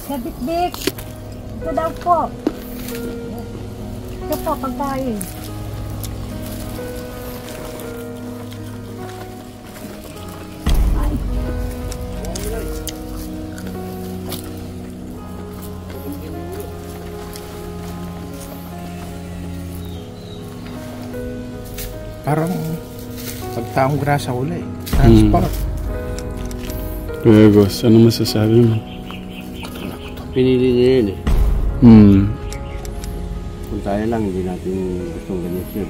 Sa bit-bit. Ito daw po. Ito po, pagkain. Parang pagtaong grasa uli. Transport. Kuya Gus, ano masasabi mo? Pinili niya yun eh. Kung tayo lang, hindi natin gustong ganyan yun.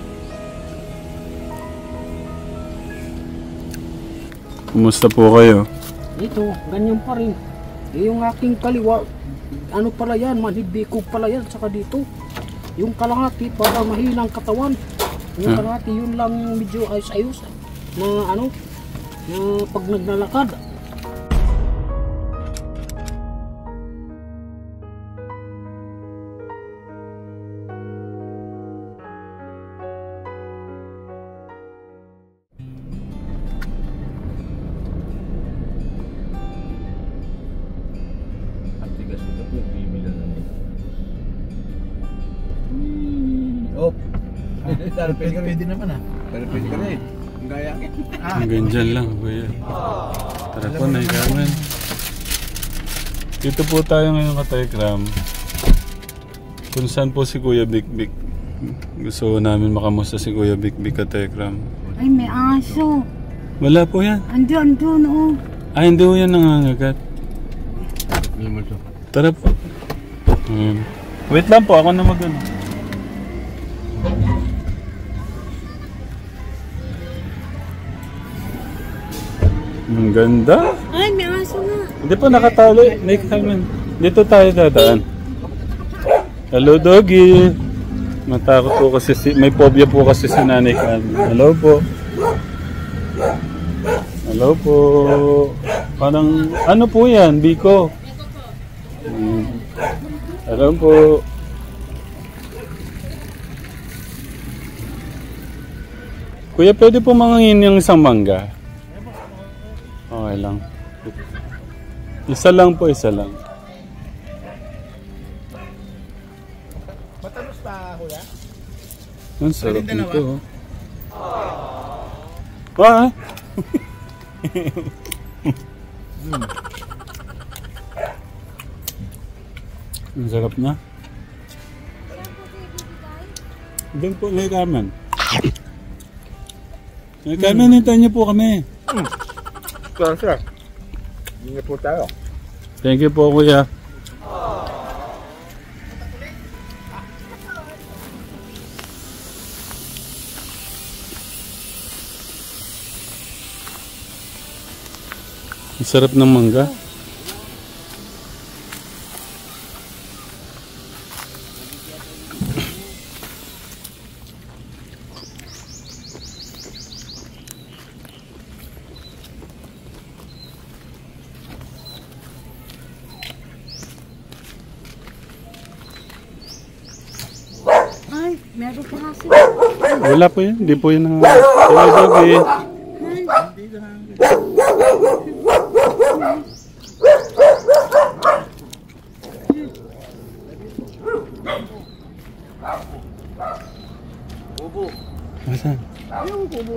Kumusta po kayo? Ito, ganyan pa rin. Eh, yung aking kaliwa, ano pala yan, manhibiko pala yan, saka dito. Yung kalahati, para mahinang katawan. Yung kalahati, yun lang medyo ayos-ayos. Na ano, na pag naglalakad. Pero pwede naman ah. Pero pwede ka rin. Ang gaya akin. Hanggang dyan lang, kuya. Tara po, Nay Carmen. Dito po tayo ngayon ka Tekram. Kung saan po si Kuya Big Big. Gusto namin makamusta si Kuya Big Big ka Tekram. Ay, may aso. Wala po yan. Andun, oh. Ay, hindi po yan nangangagat. Tara po. Wait lang po, ako na mag-ano. Ang ganda. Ay, may aso nga. Hindi po nakatalo. Nay Carmen. Dito tayo dadaan. Hello, doggy. Matakot po kasi may phobia po kasi si Nanay Carmen. Hello po. Hello po. Parang ano po yan? Biko. Hello po. Kuya, pwede po mangingin yung isang mangga? Okay lang. Isa lang po, isa lang. Matanos pa, kuya? Ang sarap nito. Ah! Ang sarap na. Doon po, Nay Carmen. Nay Carmen, hintayin niyo po kami. Sir. Hindi po tayo. Thank you po, kuya. Ang sarap ng mangga. Ay, meron pa kasi. Wala po yan. Hindi po yan ang... Hello, doggy. Bubo. Nasaan? Yung bubo.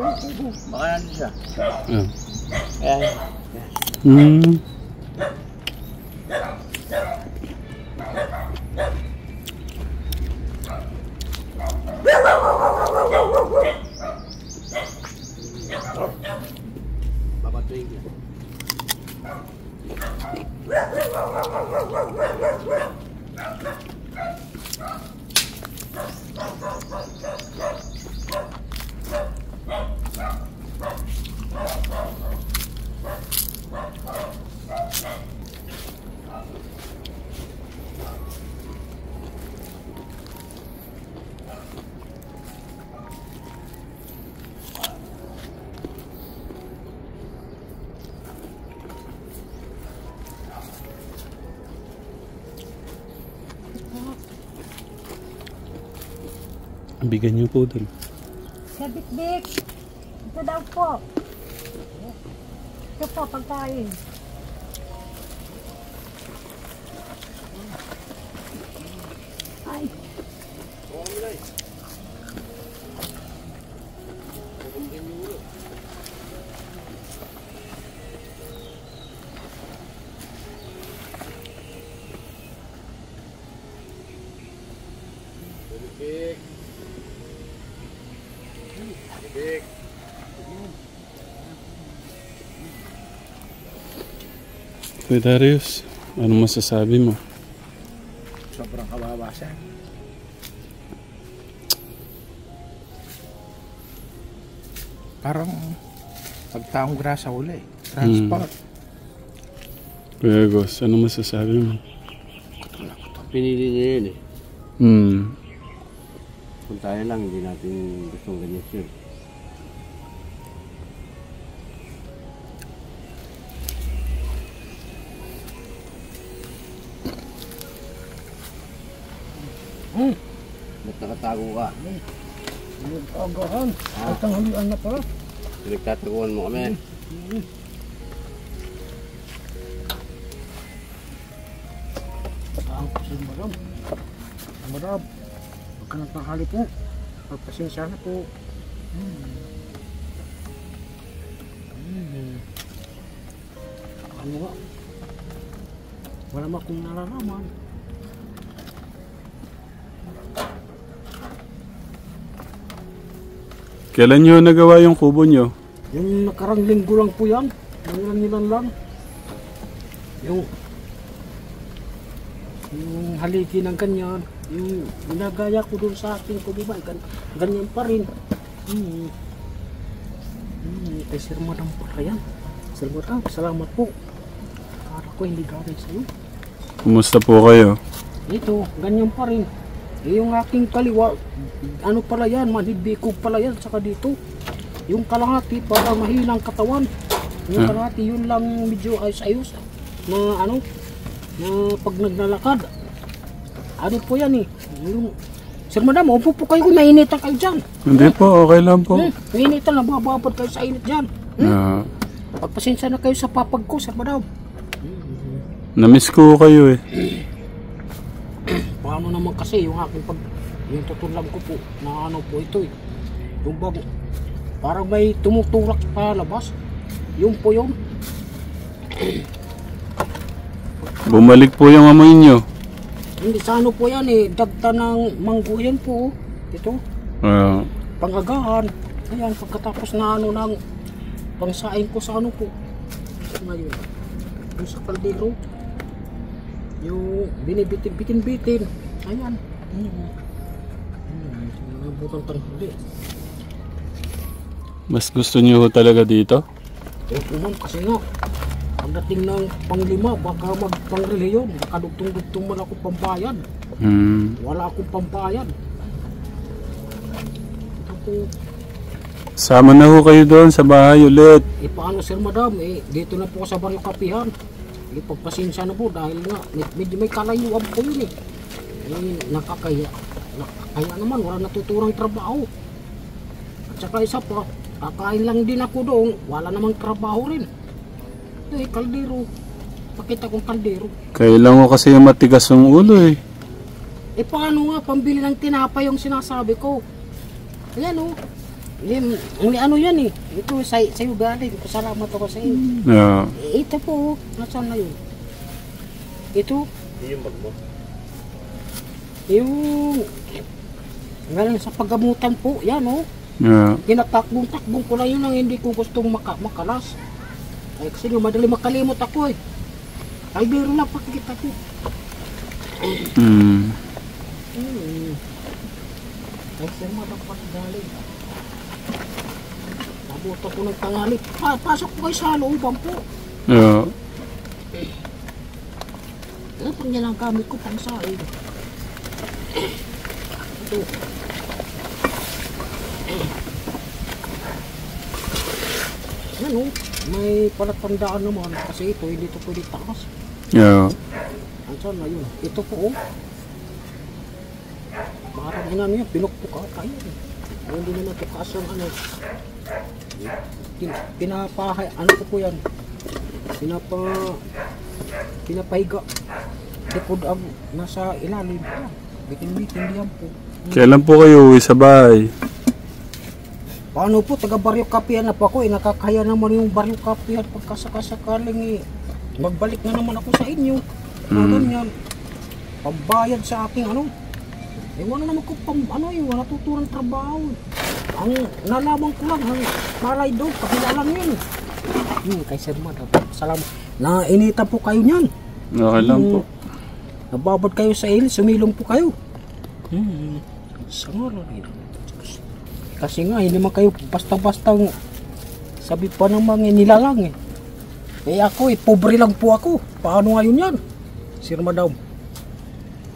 Baka nandun siya. Ah. Ayan. Babatuin niya. Bigyan niyo po doon. Sa bit-bit. Ito daw po. Ito po, pagkain. Kuya Darius, ano masasabi mo? Sobrang kawawa siya. Parang pagtaong grasa uli. Transport. Kuya Gos, ano masasabi mo? Pinili niya yun eh. Kung tayo lang, hindi natin gustong ganyan siya. Ba't nakatago ka? Agahan. Ay, tanghalian na pala. Pinagtataguan mo kami. Saan po siya, madam? Madam, huwag ka nang tanghali po. Pagpasensya na po. Ano nga? Wala mo akong nalalaman. Kailan nyo nagawa yung kubo nyo? Yung nakarang linggo lang po yan. Nilan lang. Yung haligi ng ganyan. Yung ginagaya ko doon sa akin ko, diba? Ganyan pa rin. Kay Sir Madam pala yan. Sir Madam, salamat po. Para ko hindi galing sa'yo. Kumusta po kayo? Ito, ganyan pa rin. Yung aking kaliwa, ano pala yan, manhidbikog pala yan, saka dito. Yung kalahati, para mahinang katawan. Yung kalahati, yun lang medyo ayos-ayos. Na ano, na pag naglalakad. Ano po yan eh. Yung, Sir Madam, upo po kayo kung nainitan kayo dyan. Hindi po, okay lang po. Nainitan lang, mababad kayo sa init dyan. Pagpasensya na kayo sa papag ko, Sir Madam. Namiss ko kayo eh. Paano naman kasi yung aking yung tutulang ko po na ano po ito eh. Yung bago, parang may tumutulak pa labas. Yung po yun. Bumalik po yung amoy nyo. Hindi sa ano po yan eh. Dagta ng manggo yan po. Ito. Pangagahan. Ayan, pagkatapos na ano ng pangsain ko sa ano po. Ngayon. Yung sa kaldero. Yung binibitin-bitin. Ayan. Nabutang tanghali. Mas gusto nyo talaga dito? Naman kasi nga, pagdating ng panglima, baka magpangreliyon. Nakadugtong-dugtong man ako pambayad. Wala akong pambayad. Ito po. Sama na ho kayo doon sa bahay ulit. Paano Sir Madam? Dito na po sa Barrio Kapihan. Pagpasensya na po dahil nga medyo may kalayuan po yun eh. Nakakaya naman, wala natuturang trabaho. At saka isa pa, kakain lang din ako doon, wala namang trabaho rin. Kaldero. Pakita kong kaldero. Kailan ko kasi yung matigas ng ulo eh. Paano nga, pambili ng tinapay yung sinasabi ko. Ayan o. Ano yan eh. Ito sa'yo galing. Salamat ako sa iyo. Ito po. Nasaan na yun? Ito. Yung bag mo? Yung galing sa paggamutan po. Yan o. Tinatakbong-takbong ko na yun ang hindi ko gustong makalas. Ay kasi nga madali makalimot ako eh. Ay biro lang pakikita ko. Ay sir madapat galing. Nabuto ko ng tangali. Pasok ko kayo sa looban po. Ano pang yan ang gamit ko pang sain. Ito. Ano? May palatandaan naman kasi ito hindi ito pwede takas. Ansan na yun? Ito po oh. Parang ano yan, pinukpuk ata yun. Hindi naman tukas ang ano. Ano ko po yan? Pinapahiga. Likod ang nasa ilalim. Bitin-bitin diyan po. Kailan po kayo uwi sa bahay? Paano po, taga Barrio Kapihan na po ako eh. Nakakaya naman yung Barrio Kapihan pagkasakasakaling eh. Magbalik na naman ako sa inyo. Ganyan. Pambayad sa aking ano. Eh, wala naman ko pang, wala tuturang trabaho. Ang nalaman ko lang, ang palay doon, pakilala nyo yun. Kay Sir Madam, salamat. Nainita po kayo niyan. Okay lang po. Nababad kayo sa ilis, sumilong po kayo. Sangar rin. Kasi nga, hindi man kayo basta-basta sabi pa ng mga nilalang eh. Eh ako pobre lang po ako. Paano ngayon yan? Sir Madam.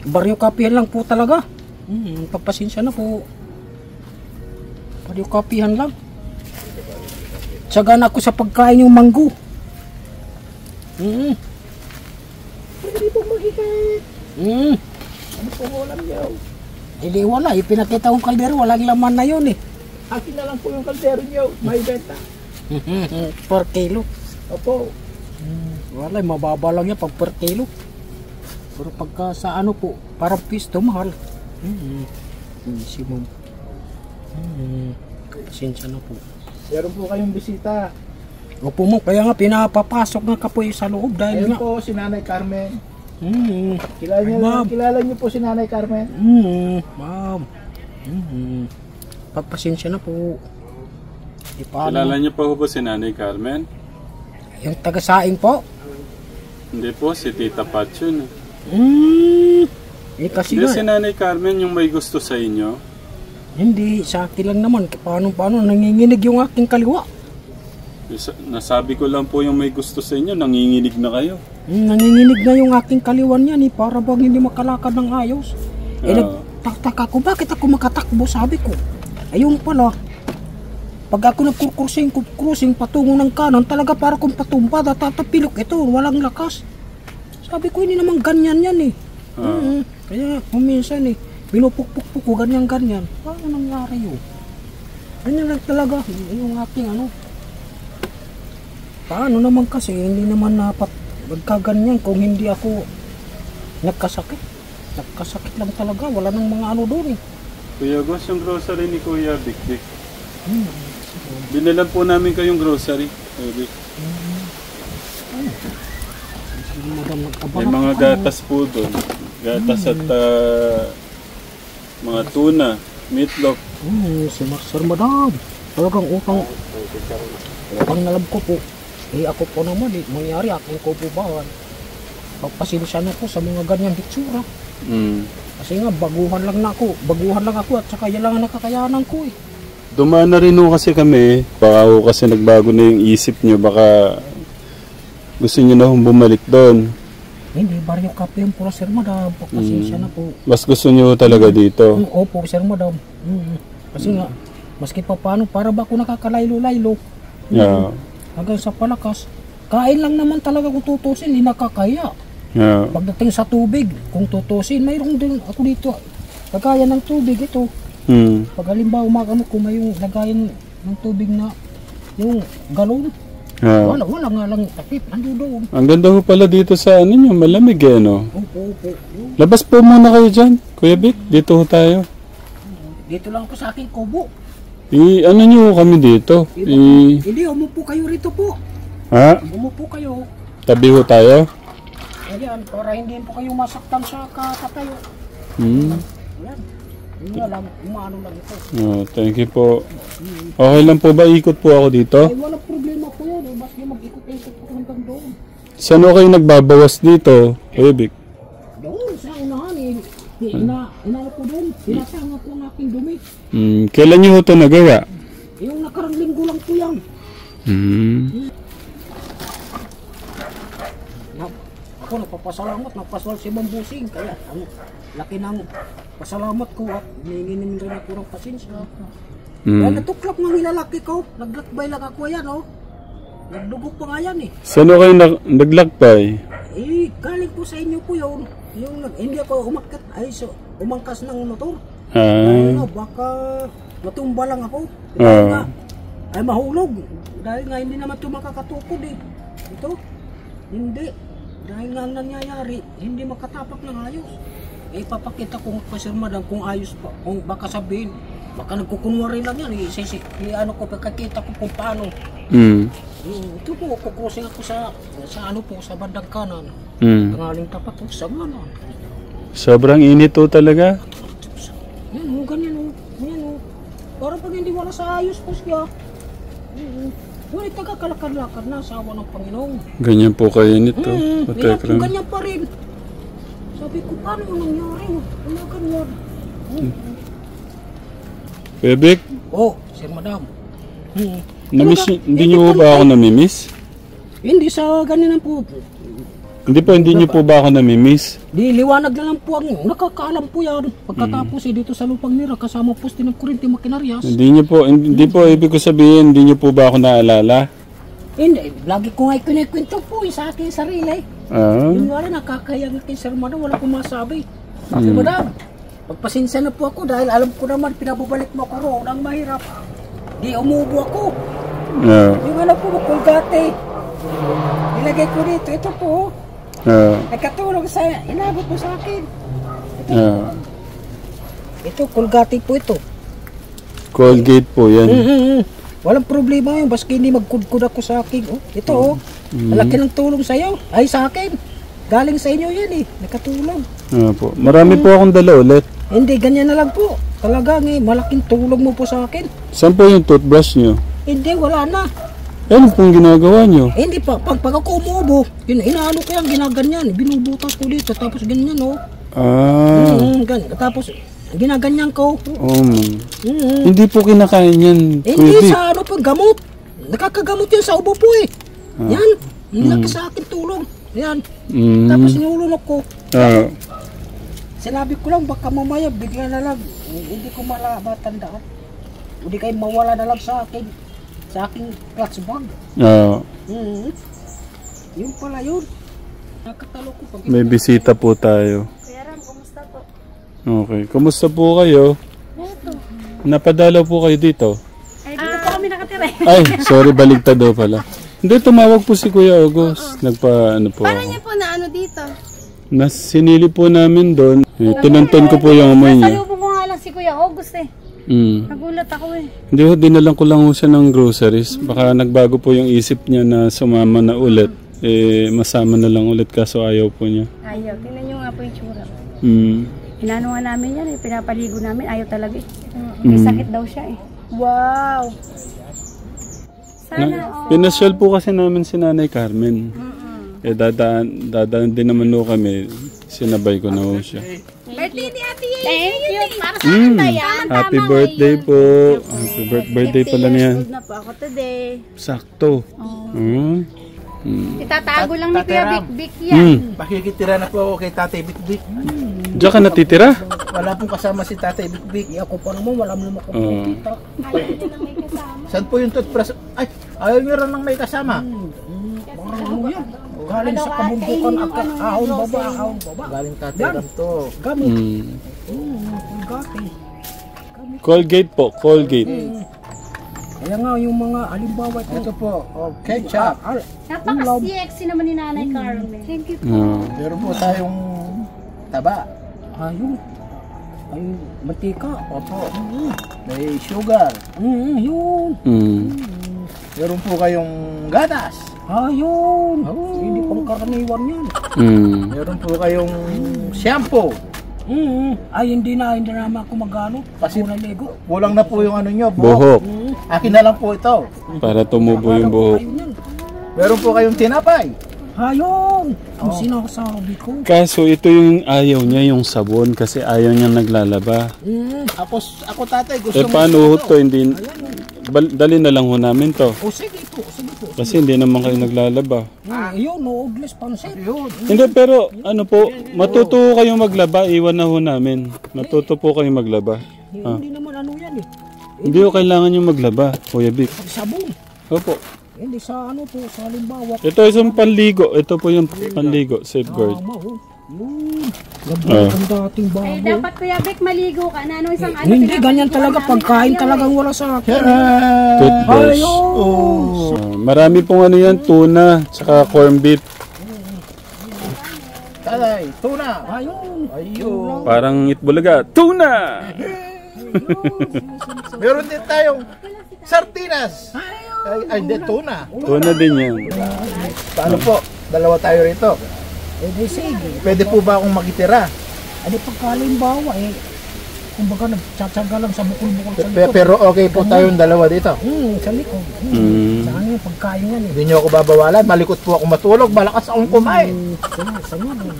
Baryo kapihan lang po talaga. Pagpasensya na po. Baryo kapihan lang. Tsagaan ako sa pagkain yung manggo. Hindi po makikit. Ano po ulam niyo? Hindi wala. Pinakita kong kaldero. Walang laman na yun eh. Akin na lang po yung kaldero niyo. May benta. 4 kilo. Opo. Wala, mababa lang yan pag per kilo. Pero pagka sa ano po, parang pisto, mahal. Maximum. Sensya na po. Meron po kayong bisita. Opo mo, kaya nga pinapapasok nga kapoy sa loob dahil Ayun nga. po si Nanay Carmen. Ay, ma'am. Kilala niyo po si Nanay Carmen? Ma'am. Pagpasensya na po. Di paano? Kilala niyo pa po si Nanay Carmen? Yung taga-saing po? Hindi po, si Tita Pat yun. Eh kasi Hindi nga, si Nanay Carmen yung may gusto sa inyo. hindi, sa akin lang naman. Paano, nanginginig yung aking kaliwa. Nasabi ko lang po yung may gusto sa inyo, nanginginig na kayo. Nanginginig na yung aking kaliwan yan para bang hindi makalakad ng ayos. Nagtataka ko, bakit ako makatakbo, sabi ko. Ayun pala, pag ako nagkursing patungo ng kanan, talaga para kung patumpa, tatapilok ito, walang lakas. Sabi ko, hindi naman ganyan yan eh. Kaya minsan eh, pinupukpuk ko ganyan. Paano nangyari yun? Ganyan lang talaga, yung aking ano. Paano naman kasi, hindi naman magkaganyan kung hindi ako nagkasakit. Nagkasakit lang talaga, wala nang mga ano doon eh. Kuya Gus, yung grocery ni Kuya Big. Binilan po namin kayong grocery. Big. May mga gatas po doon. Gatas at mga tuna, meatloaf. Si Sir Madam, talagang utang nalab ko po. Eh ako po naman mangyari aking ko po bawal. Pagpasensya na po sa mga ganyang hitsura. Kasi nga baguhan lang ako at saka yan lang ang nakakayanan ko eh. Dumaan na rin kasi kami. Baka ako kasi nagbago na yung isip nyo. Baka gusto nyo na bumalik doon. Hindi, baryo kape yung pura Sir Madam. Pagpasensya na po. Mas gusto nyo talaga dito? Opo, Sir Madam. Kasi nga, maski pa paano, para ba ako nakakalaylo-laylo? Yeah. Hanggang sa palakas. Kain lang naman talaga kung tutusin, hindi nakakaya. Yeah. Pagdating sa tubig, kung tutusin, mayroon din ako dito. Kagaya ng tubig ito. Pag halimbawa umagamot ko may yung lagayan ng tubig na yung galon. Yeah. Wala nga lang takip, ando doon. Ang ganda ho pala dito sa ano nyo, malamig eh no? Opo. Labas po muna kayo dyan, Kuya Vic. Dito ho tayo. Dito lang ako sa aking kubo. Ano nyo kami dito? Hindi, umupo kayo rito po. Ha? Umupo kayo. Tabi ho tayo? Ayan, para hindi po kayo masaktan sa kakatayo. Ayan. Yun nga lang, umaano lang ito. Thank you po. Okay lang po ba? Ikot po ako dito? Ay, walang problema po yan. Eh. Basta mag-ikot-ikot po hanggang doon. Saan ho kayo nagbabawas dito, Kuya Vic? Doon, sa unahan eh. Inaano ko doon. Sinasanga ko ng aking dumi. Kailan nyo ho ito nagawa? Yung nakarang linggo lang po yan. Ako nagpapasalamat, nagpaswal si Bambusing. Kaya ang laki ng pasalamat ko at hinihingi rin ako ng pasensya. Kaya natuklap ng nilalaki ko. Naglakbay lang ako yan, oh. Nagdugog pa nga yan eh. Saan ho kayo naglakbay? Eh, galing po sa inyo po yun. Yung hindi ako umangkas ng motor. Dahil nga, baka matumba lang ako. Dahil nga, ay mahulog. Dahil nga, hindi naman ito makakatukod eh. Ito, hindi. Dahil nga ang nangyayari, hindi makatapak ng ayos. Eh, papakita ko pa Sir Madam kung ayos pa. Kung baka sabihin, baka nagkukunwari lang yan. Ano ko, pagkakita ko kung paano. Ito po, kukusing ako sa bandang kanan. Tangaling tapat ko sa ngalan. Sobrang init to talaga. hindi wala sa ayos po siya. Ngunit nagkakalakad-lakad na sa awa ng Panginoon. Ganyan po kayo nito. Ngayon po Katekram. ganyan pa rin. Sabi ko, paano yung nangyari? Wala ganyan. Kuya Vic, Oh, Sir Madam. namiss, hindi niyo po ba ako namimiss? Hindi sa ganyan po. Hindi niyo po ba ako namimiss? Di liwanag na lang po ang nakakaalam po yan. Pagkatapos dito sa lupang nira kasama poste ng kuryente makinarias. Hindi po ibig ko sabihin, hindi niyo po ba ako naalala? Hindi, lagi ko nga ikinikwento po sa aking sarili. Ah, Yung wala nakakayang kay Sir Madam, wala akong masabi. Sir Madam, pagpasensya na po ako dahil alam ko naman pinababalik mo ako roon ang mahirap. Di umubo ako. Yung ano po, Colgate. Nilagay ko dito, ito po. Nagkatulong sa, inabot mo sa akin. Ito, Colgate po ito. Colgate po yan. Walang problema yun, baski hindi magkudkud ako sa akin. Oh, ito oh, malaki ng tulong sa'yo. Ay sa akin, galing sa inyo yan eh, nakatulong. Po. Marami po akong dala ulit. Hindi, ganyan na lang po. Talagang eh, malaking tulong mo po sa akin. Saan po yung toothbrush niyo? Hindi, wala na. Ano pong ginagawa niyo? Hindi pa, pag ako umubo, inaano ko yan, ginaganyan. Binubutas ko dito, tapos ganyan oh. Tapos ginaganyan ko. Hindi po kinakain yan. Hindi sa ano po, gamot. Nakakagamot yan sa ubo po eh. Yan, nilaki sa akin tulong. Yan. Tapos nilulunok ko. Sinabi ko lang, baka mamaya bigla na lang. Hindi ko matandaan. Hindi kayo mawala na lang sa akin. Sa aking clutch bag. Yun pala yun. Nakatalo ko pag... May bisita po tayo. Kuya Ram, kumusta po? Okay. Kumusta po kayo? Napadalaw po kayo dito? Ay, dito po kami nakatira. Ay, sorry, baligtad daw pala. Hindi, tumawag po si Kuya August. Ano po Paano ako. niya po na ano dito? Sinili po namin doon. Tinanton ko po yung amoy niya. Nasalubong ko nga lang si Kuya August eh. Nagulat ako eh. Hindi ho, dinalang ko lang ho siya ng groceries. Baka nagbago po yung isip niya na sumama na ulit. Masama na lang ulit kaso ayaw po niya. Ayaw, tingnan niyo nga po yung tsura. Inano nga namin yan eh, pinapaligo namin, ayaw talaga eh. May sakit daw siya eh. Wow! Sana, Pinasyal po kasi namin si Nanay Carmen. Dadaan din naman ho kami. Sinabay ko na ho siya. birthday ni Ate Yay! Thank you! Para sa akin na yan. Happy birthday po. Happy birthday pala niyan. Good na po ako today. Sakto. Itatago lang ni Kuya Vic Vic yan. Pakikitira na po ako kay Tatay Bikbik. Diyan ka natitira? Wala pong kasama si Tatay Bikbik. Ako pa naman, wala mo naman ako makikita. Saan po yung toothbrush? Ay, ayaw nyo rin ng may kasama. Ano yan? Galing sa kabumbukan at ahon baba, ahon baba. Galing Tatay Ram to. Gamit. Colgate. Colgate po, Colgate. Kaya nga yung mga alimbawa Ito po, ketchup. Napaka-sexy naman ni Nanay Carmen. Thank you. Meron po tayong taba. Ayun. Ay, mantika. Opo. May sugar. Yun. Meron po kayong gatas. Ayun. Hindi pang karaniwan yan. Meron po kayong shampoo. Ay, hindi na naman ako magano. Kasi naligo. kulang na po yung ano nyo, Buhok. Akin na lang po ito. Para tumubo yung buhok. Ayun yan. Meron po kayong tinapay. Ayun. Ang sinasabi ko. Kaso ito yung ayaw niya, yung sabon, kasi ayaw niya naglalaba. Ako tatay, gusto mo Paano ho to? Hindi, dali na lang ho namin to. O sige po, sige po. Kasi hindi naman kayo naglalaba. Ayun, no-ogles pansit. Hindi, pero ano po, matuto ho kayong maglaba, iwan na ho namin. Matuto po kayong maglaba. Hindi naman ano yan eh. Hindi ho kailangan yung maglaba, Kuya Vic. Sabon. Opo. Hindi sa ano po, sa halimbawa. Ito isang panligo. Ito po yung panligo, safeguard. Ang dating bago. Ay, dapat Kuya Vic maligo ka na. Ano isang ano? Hindi, ganyan talaga. Pagkain talagang wala sa akin. Toothbrush. Marami pong ano yan, tuna, tsaka corn beef. Tatay, tuna. Ayun. Parang itbulaga, tuna! Meron din tayong sardinas. Ay, hindi, tuna. Tuna din yan. Paano po? Dalawa tayo rito. Eh, di sige. Pwede po ba akong makitira? Ano pagkalimbawa eh. kumbaga nagtsatsaga lang sa bukol-bukol sa likod. Pero okay po tayong dalawa dito. Sa likod. Sa ano yung pagkain yan eh. Hindi nyo ako babawalan. Malikot po ako matulog. Malakas akong kumain. Sa nga daw.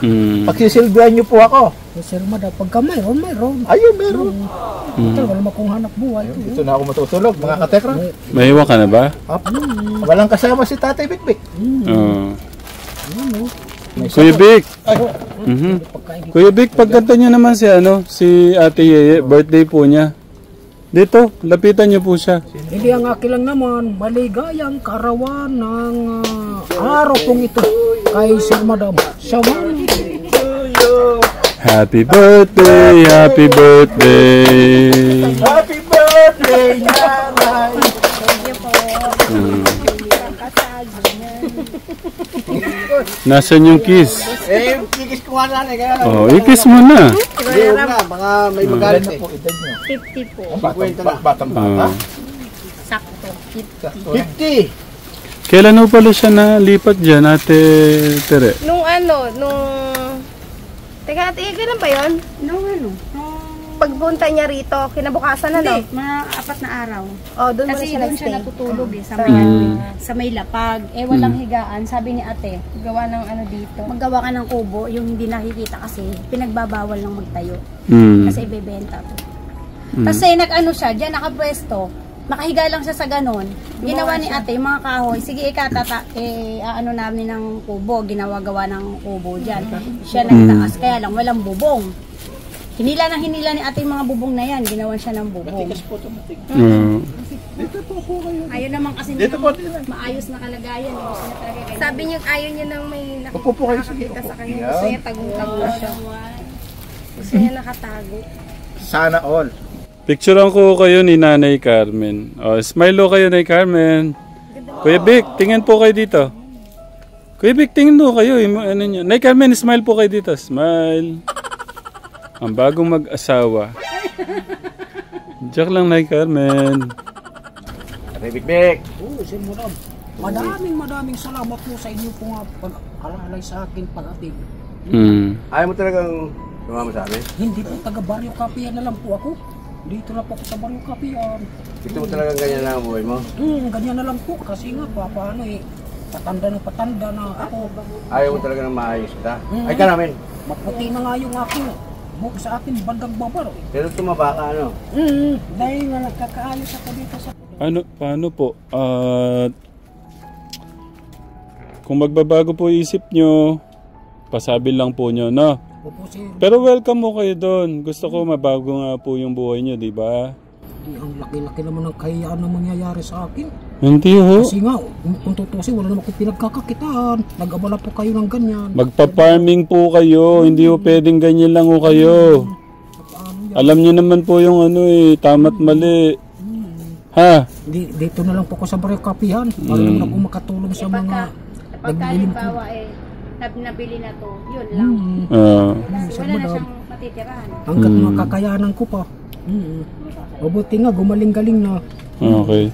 Pagsisilbihan nyo po ako. Sir Madam, pagka mayroon. Ayun, meron. Ito, wala makong hanap buhay. Dito na ako matutulog, mga katekra. May iwan ka na ba? Walang kasama si Tatay Bikbik. Kuya Vic. Kuya Vic, pagkanta niyo naman si si Ate Yeye, birthday po niya. Dito, lapitan niyo po siya. Hindi ang akin lang naman, maligayang karawan ng araw pong ito kay Sir Madam. Happy birthday, happy birthday. Happy birthday, Nanay! Nasaan yung kiss? Kikis ko nga nanay, kaya lang. Oh, i-kiss mo na. Ayun na, baka may magalit eh. Po, edad nyo. 50 po. Batang bata. Sakto. 50! Kailan mo pala siya nalipat dyan, Ate Tere? Nung Teka, ate, kailan ba yun? Nung Pagpunta niya rito, kinabukasan Hindi, mga 4 na araw. Oh, doon Kasi siya doon siya nagstay. natutulog eh, sa may lapag. Walang higaan. Sabi ni ate, Gawa ng dito. maggawa ka ng kubo, yung hindi nakikita kasi pinagbabawal ng magtayo. Kasi ibebenta to. Kasi siya, dyan nakapwesto, makahiga lang siya sa ganon. Ginawa ni ate, yung mga kahoy, sige namin ng kubo, ginawa-gawa ng kubo dyan. Siya nagtaas, kaya lang walang bubong. Hinila ni ate yung mga bubong na yan, ginawan siya ng bubong. Dito po po kayo. Ayaw naman kasi Dito po, dito. maayos na kalagayan. Gusto na talaga ganyan. Sabi niya, ayaw niya nang may Upo po kayo. Sige, nakakita sa upo. kanya. Yan. Gusto niya tagong-tago siya. Gusto niya nakatago. Sana all. Picturean ko kayo ni Nanay Carmen. Oh, smile ho kayo, Nanay Carmen. Kuya Vic, tingin po kayo dito. Kuya Vic, tingin po kayo. Nanay Carmen, smile po kayo dito. Smile. Ang bagong mag-asawa. Joke lang, Nanay Carmen. Ate Bikbik! Sir Madam, maraming salamat po sa inyo po nga pag-alalay sa akin pag-atig. Ayaw mo talagang sumama sa amin? Hindi po taga Barrio Kapiyan na lang po ako. Dito na po ako sa Barrio Kapiyan. Gusto mo talagang ganyan lang ang buhay mo? Ganyan na lang po kasi nga paano patanda na ako. Ayaw mo talaga ng maayos kita? Ay ka namin! Maputi na nga yung aking buhok sa akin bandang babar. Pero tumaba ka Dahil nga nagkakaayos ako dito sa... Paano po? Kung magbabago po isip nyo, pasabi lang po nyo, no? Opo, sir. Pero welcome mo kayo doon. Gusto ko mabago nga po yung buhay nyo, di ba? Ang laki-laki naman ng kahiyaan na mangyayari sa akin. Hindi ho. Kasi nga, kung tutusin, wala naman akong pinagkakakitaan. Nag-abala po kayo ng ganyan. Magpa-farming po kayo. Hindi ho pwedeng ganyan lang ho kayo. Alam niyo naman po yung tama't mali. Ha? Dito na lang po ako sa Barrio Kapihan. Para naman ako makatulong sa mga Pagka halimbawa nabili na to, yun lang. Wala na siyang matitirahan. Hanggat makakayanan ko pa. Mabuti nga, gumaling-galing na. Okay.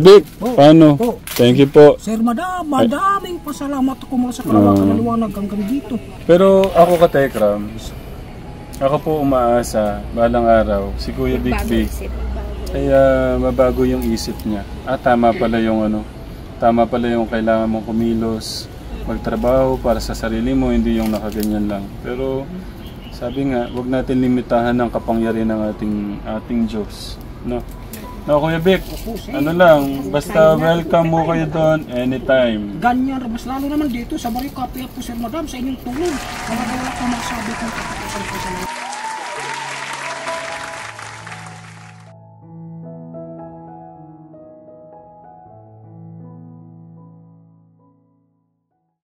Vic, paano? Thank you po. Sir Madam, madaming pasalamat ako mga sa kalawang-kalaliwanag hanggang dito. Pero ako Katekrams, ako po umaasa, balang araw, si Kuya Vic kaya mabago yung isip niya. Tama pala yung tama pala yung kailangan mong kumilos, magtrabaho para sa sarili mo, hindi yung nakaganyan lang. Pero sabi nga, wag natin limitahan ng kapangyarihan ng ating Diyos, no? No, Kuya Vic, basta welcome mo kayo doon anytime. Ganyan, mas lalo naman dito sa Barrio Kapihan po, Sir Madam, sa inyong tulong. Wala ko masabi kung katapusan po sa